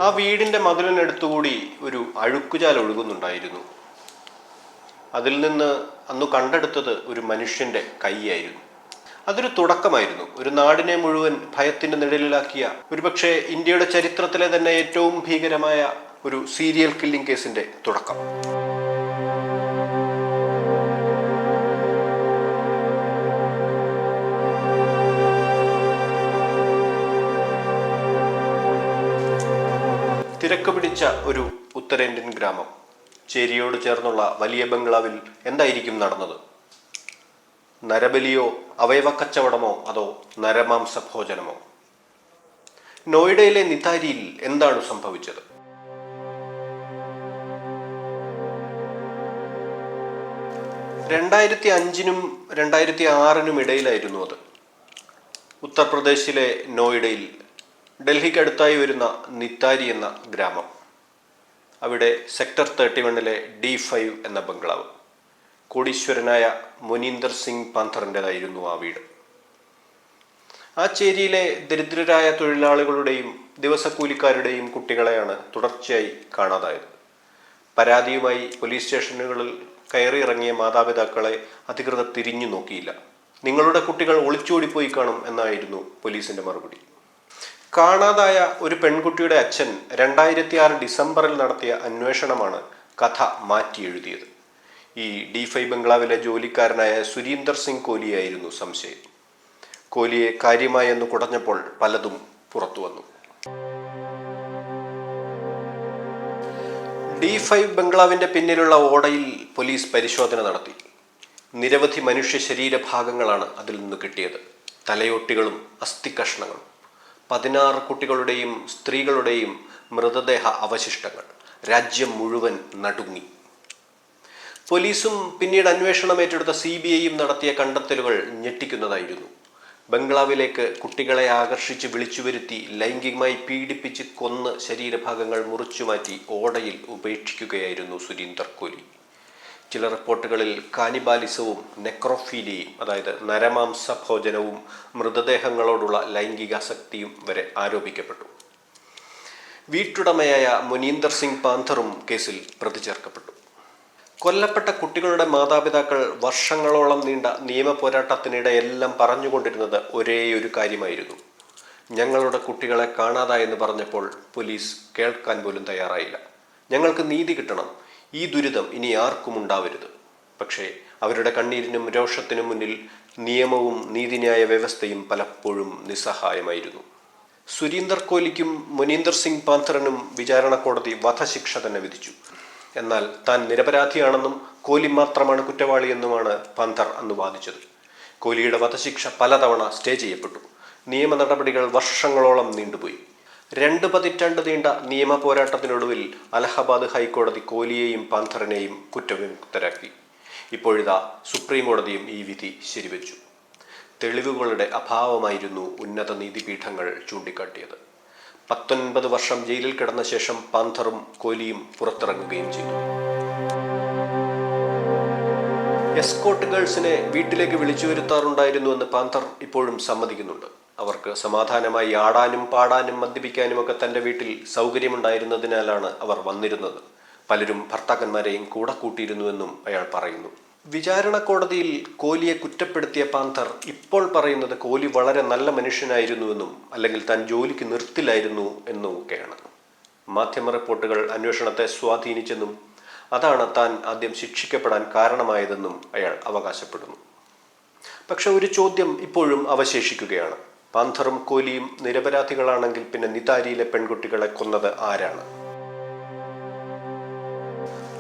ആ വീടിൻ്റെ മതിലിനടുത്തുകൂടി ഒരു അഴുക്കുചാൽ ഒഴുകുന്നുണ്ടായിരുന്നു. അതിൽ നിന്ന് അന്ന് കണ്ടെടുത്തത് ഒരു മനുഷ്യൻ്റെ കൈയായിരുന്നു. അതൊരു തുടക്കമായിരുന്നു. ഒരു നാടിനെ മുഴുവൻ ഭയത്തിൻ്റെ നിഴലിലാക്കിയ, ഒരുപക്ഷെ ഇന്ത്യയുടെ ചരിത്രത്തിലെ തന്നെ ഏറ്റവും ഭീകരമായ ഒരു സീരിയൽ കില്ലിംഗ് കേസിൻ്റെ തുടക്കം. തിരക്ക് പിടിച്ച ഒരു ഉത്തരേന്ത്യൻ ഗ്രാമം. ചേരിയോട് ചേർന്നുള്ള വലിയ ബംഗ്ലാവിൽ എന്തായിരിക്കും നടന്നത്? നരബലിയോ, അവയവക്കച്ചവടമോ, അതോ നരമാംസ ഭോജനമോ? നോയിഡയിലെ നിതാരിയിൽ എന്താണ് സംഭവിച്ചത്? രണ്ടായിരത്തി 2006 ഇടയിലായിരുന്നു അത്. ഉത്തർപ്രദേശിലെ നോയിഡയിൽ ഡൽഹിക്ക് അടുത്തായി വരുന്ന നിതാരി എന്ന ഗ്രാമം. അവിടെ സെക്ടർ 31 D5 എന്ന ബംഗ്ലാവ്. കോടീശ്വരനായ മുനീന്ദർ സിംഗ് പാന്തറിൻ്റെതായിരുന്നു ആ വീട്. ആ ചേരിയിലെ ദരിദ്രരായ തൊഴിലാളികളുടെയും ദിവസക്കൂലിക്കാരുടെയും കുട്ടികളെയാണ് തുടർച്ചയായി കാണാതായത്. പരാതിയുമായി പോലീസ് സ്റ്റേഷനുകളിൽ കയറിയിറങ്ങിയ മാതാപിതാക്കളെ അധികൃതർ തിരിഞ്ഞു നോക്കിയില്ല. നിങ്ങളുടെ കുട്ടികൾ ഒളിച്ചോടിപ്പോയി കാണും എന്നായിരുന്നു പോലീസിന്റെ മറുപടി. കാണാതായ ഒരു പെൺകുട്ടിയുടെ അച്ഛൻ 2006 ഡിസംബറിൽ നടത്തിയ അന്വേഷണമാണ് കഥ മാറ്റി എഴുതിയത്. ഈ D5 ബംഗ്ലാവിലെ ജോലിക്കാരനായ സുരീന്ദർ സിംഗ് കോലിയായിരുന്നു സംശയം. കോലിയെ കാര്യമായി എന്ന് കുടഞ്ഞപ്പോൾ പലതും പുറത്തു വന്നു. D5 ബംഗ്ലാവിന്റെ പിന്നിലുള്ള ഓടയിൽ പോലീസ് പരിശോധന നടത്തി. നിരവധി മനുഷ്യ ശരീരഭാഗങ്ങളാണ് അതിൽ നിന്ന് കിട്ടിയത്. തലയോട്ടികളും അസ്ഥികഷ്ണങ്ങളും. 16 കുട്ടികളുടെയും സ്ത്രീകളുടെയും മൃതദേഹ അവശിഷ്ടങ്ങൾ. രാജ്യം മുഴുവൻ നടുങ്ങി. പോലീസും പിന്നീട് അന്വേഷണം ഏറ്റെടുത്ത CBIയും നടത്തിയ കണ്ടെത്തലുകൾ ഞെട്ടിക്കുന്നതായിരുന്നു. ബംഗ്ലാവിലേക്ക് കുട്ടികളെ ആകർഷിച്ച് വിളിച്ചുവരുത്തി ലൈംഗികമായി പീഡിപ്പിച്ച് കൊന്ന് ശരീരഭാഗങ്ങൾ മുറിച്ചുമാറ്റി ഓടയിൽ ഉപേക്ഷിക്കുകയായിരുന്നു സുരീന്ദർ കോലി. ചില റിപ്പോർട്ടുകളിൽ കാനിബാലിസവും നെക്രോഫീലിയയും, അതായത് നരമാംസ ഭോജനവും മൃതദേഹങ്ങളോടുള്ള ലൈംഗികാസക്തിയും വരെ ആരോപിക്കപ്പെട്ടു. വീട്ടുടമയായ മുനീന്ദർ സിംഗ് പാന്തറും കേസിൽ പ്രതി ചേർക്കപ്പെട്ടു. കൊല്ലപ്പെട്ട കുട്ടികളുടെ മാതാപിതാക്കൾ വർഷങ്ങളോളം നീണ്ട നിയമ പോരാട്ടത്തിനിടെയെല്ലാം പറഞ്ഞുകൊണ്ടിരുന്നത് ഒരേയൊരു കാര്യമായിരുന്നു. ഞങ്ങളുടെ കുട്ടികളെ കാണാതായെന്ന് പറഞ്ഞപ്പോൾ പോലീസ് കേൾക്കാൻ പോലും തയ്യാറായില്ല. ഞങ്ങൾക്ക് നീതി കിട്ടണം, ഈ ദുരിതം ഇനി ആർക്കും ഉണ്ടാവരുത്. പക്ഷേ അവരുടെ കണ്ണീരിനും രോഷത്തിനും മുന്നിൽ നിയമവും നീതിന്യായ വ്യവസ്ഥയും പലപ്പോഴും നിസ്സഹായമായിരുന്നു. സുരീന്ദർ കോലിക്കും മുനീന്ദർ സിംഗ് പാന്തറിനും വിചാരണ കോടതി വധശിക്ഷ തന്നെ വിധിച്ചു. എന്നാൽ താൻ നിരപരാധിയാണെന്നും കോലി മാത്രമാണ് കുറ്റവാളിയെന്നുമാണ് പാന്തർ അന്ന് വാദിച്ചത്. കോലിയുടെ വധശിക്ഷ പലതവണ സ്റ്റേ ചെയ്യപ്പെട്ടു. നിയമ നടപടികൾ വർഷങ്ങളോളം നീണ്ടുപോയി. 2 പതിറ്റാണ്ട് നീണ്ട നിയമ പോരാട്ടത്തിനൊടുവിൽ അലഹബാദ് ഹൈക്കോടതി കോലിയെയും പാന്തറിനെയും കുറ്റവിമുക്തരാക്കി. ഇപ്പോഴിതാ സുപ്രീം കോടതിയും ഈ വിധി ശരിവെച്ചു. തെളിവുകളുടെ അഭാവമായിരുന്നു ഉന്നത നീതിപീഠങ്ങൾ ചൂണ്ടിക്കാട്ടിയത്. 19 വർഷം ജയിലിൽ കിടന്ന ശേഷം പാന്തറും കോലിയും പുറത്തിറങ്ങുകയും ചെയ്തു. എസ്കോർട്ട് ഗേൾസിനെ വീട്ടിലേക്ക് വിളിച്ചു വരുത്താറുണ്ടായിരുന്നുവെന്ന് പാന്തർ ഇപ്പോഴും സമ്മതിക്കുന്നുണ്ട്. അവർക്ക് സമാധാനമായി ആടാനും പാടാനും മദ്യപിക്കാനും ഒക്കെ തൻ്റെ വീട്ടിൽ സൗകര്യമുണ്ടായിരുന്നതിനാലാണ് അവർ വന്നിരുന്നത്. പലരും ഭർത്താക്കന്മാരെയും കൂടെ കൂട്ടിയിരുന്നുവെന്നും അയാൾ പറയുന്നു. വിചാരണ കോടതിയിൽ കോലിയെ കുറ്റപ്പെടുത്തിയ പാന്തർ ഇപ്പോൾ പറയുന്നത് കോലി വളരെ നല്ല മനുഷ്യനായിരുന്നുവെന്നും അല്ലെങ്കിൽ താൻ ജോലിക്ക് നിർത്തില്ലായിരുന്നു എന്നും ഒക്കെയാണ്. മാധ്യമ റിപ്പോർട്ടുകൾ അന്വേഷണത്തെ സ്വാധീനിച്ചെന്നും അതാണ് താൻ ആദ്യം ശിക്ഷിക്കപ്പെടാൻ കാരണമായതെന്നും അയാൾ അവകാശപ്പെടുന്നു. പക്ഷെ ഒരു ചോദ്യം ഇപ്പോഴും അവശേഷിക്കുകയാണ്. പാന്തറും കോലിയും നിരപരാധികളാണെങ്കിൽ പിന്നെ നിതാരിയിലെ പെൺകുട്ടികളെ കൊന്നത് ആരാണ്?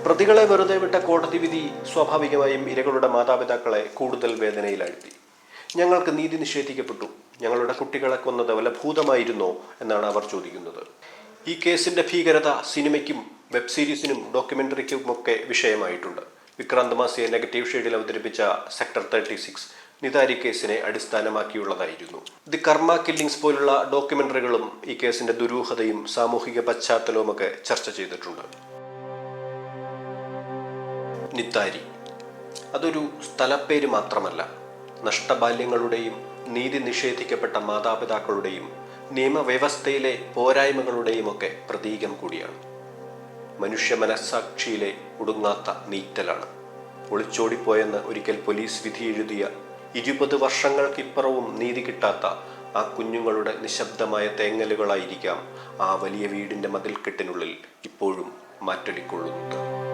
പ്രതികളെ വെറുതെ വിട്ട കോടതി വിധി സ്വാഭാവികമായും ഇരകളുടെ മാതാപിതാക്കളെ കൂടുതൽ വേദനയിലാഴ്ത്തി. ഞങ്ങൾക്ക് നീതി നിഷേധിക്കപ്പെട്ടു, ഞങ്ങളുടെ കുട്ടികളെ കൊന്നത് വല്ല ഭൂതമായിരുന്നോ എന്നാണ് അവർ ചോദിക്കുന്നത്. ഈ കേസിന്റെ ഭീകരത സിനിമയ്ക്കും വെബ് സീരീസിനും ഡോക്യുമെന്ററിക്കുമൊക്കെ വിഷയമായിട്ടുണ്ട്. വിക്രാന്ത് മാസിയെ നെഗറ്റീവ് ഷെയ്ഡിൽ അവതരിപ്പിച്ച സെക്ടർ 36 നിതാരി കേസിനെ അടിസ്ഥാനമാക്കിയുള്ളതായിരുന്നു. ദി കർമ്മ കില്ലിങ്സ് പോലുള്ള ഡോക്യുമെന്ററികളും ഈ കേസിന്റെ ദുരൂഹതയും സാമൂഹിക പശ്ചാത്തലവുമൊക്കെ ചർച്ച ചെയ്തിട്ടുണ്ട്. നിതാരി അതൊരു സ്ഥലപ്പേര് മാത്രമല്ല, നഷ്ടബാല്യങ്ങളുടെയും നീതി നിഷേധിക്കപ്പെട്ട മാതാപിതാക്കളുടെയും നിയമവ്യവസ്ഥയിലെ പോരായ്മകളുടെയുമൊക്കെ പ്രതീകം കൂടിയാണ്. മനുഷ്യ മനസ്സാക്ഷിയിലെ ഒടുങ്ങാത്ത നീറ്റലാണ്. ഒളിച്ചോടിപ്പോയെന്ന് ഒരിക്കൽ പോലീസ് വിധി എഴുതിയ 20 വർഷങ്ങൾക്കിപ്പുറവും നീതി കിട്ടാത്ത ആ കുഞ്ഞുങ്ങളുടെ നിശബ്ദമായ തേങ്ങലുകളായിരിക്കാം ആ വലിയ വീടിൻ്റെ മതിൽക്കെട്ടിനുള്ളിൽ ഇപ്പോഴും മാറ്റൊലിക്കൊള്ളുന്നത്.